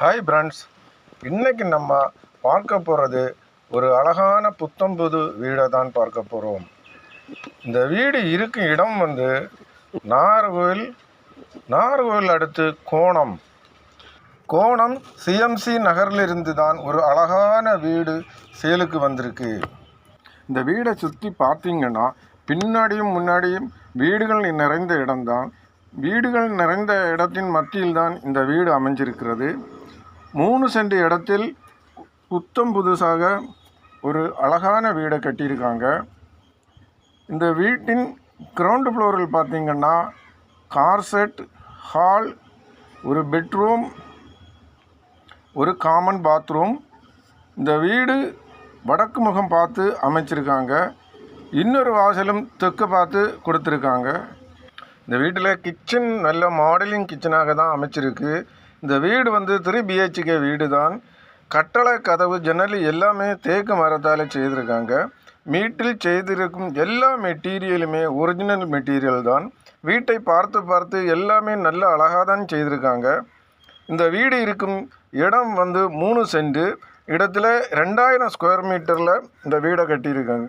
Hi friends, இன்றைக்கி நம்ம பார்க்க போகிறது ஒரு அழகான புத்தம்புது வீடை தான் பார்க்க போகிறோம். இந்த வீடு இருக்கும் இடம் நாகர்கோவில் அடுத்து கோணம் சிஎம்சி நகரிலிருந்து தான் ஒரு அழகான வீடு சேலுக்கு வந்திருக்கு. இந்த வீடை சுற்றி பார்த்தீங்கன்னா பின்னாடியும் முன்னாடியும் வீடுகள் நிறைந்த இடம்தான். வீடுகள் நிறைந்த இடத்தின் மத்தியில் தான் இந்த வீடு அமைஞ்சிருக்கிறது. 3 சென்ட் இடத்தில் புத்தம் புதுசாக ஒரு அழகான வீடை கட்டியிருக்காங்க. இந்த வீட்டின் கிரவுண்ட் ஃப்ளோரில் பார்த்திங்கன்னா கார் செட், ஹால், ஒரு பெட்ரூம், ஒரு காமன் பாத்ரூம். இந்த வீடு வடக்கு முகம் பார்த்து அமைச்சிருக்காங்க. இன்னொரு வாசலும் தெற்கு பார்த்து கொடுத்துருக்காங்க. இந்த வீட்டில் கிச்சன் நல்ல மாடலிங் கிச்சனாக தான் அமைச்சிருக்கு. இந்த வீடு 3 BHK வீடு தான். கட்டளை, கதவு, ஜன்னல் எல்லாமே தேக்கு மரத்தால் செய்திருக்காங்க. வீட்டில் செய்திருக்கும் எல்லா மெட்டீரியலுமே ஒரிஜினல் மெட்டீரியல் தான். வீட்டை பார்த்து எல்லாமே நல்ல அழகாக தான் செய்திருக்காங்க. இந்த வீடு இருக்கும் இடம் 3 சென்ட் இடத்துல 2000 ஸ்கொயர் மீட்டரில் இந்த வீடை கட்டியிருக்காங்க.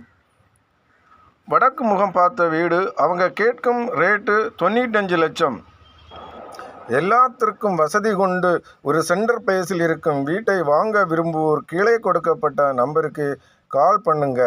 வடக்கு முகம் பார்த்த வீடு. அவங்க கேட்கும் ரேட்டு 95 லட்சம். எல்லாத்திற்கும் வசதி கொண்டு ஒரு சென்டர் பிளேஸில் இருக்கும் வீட்டை வாங்க விரும்புவோர் கீழே கொடுக்கப்பட்ட நம்பருக்கு கால் பண்ணுங்க.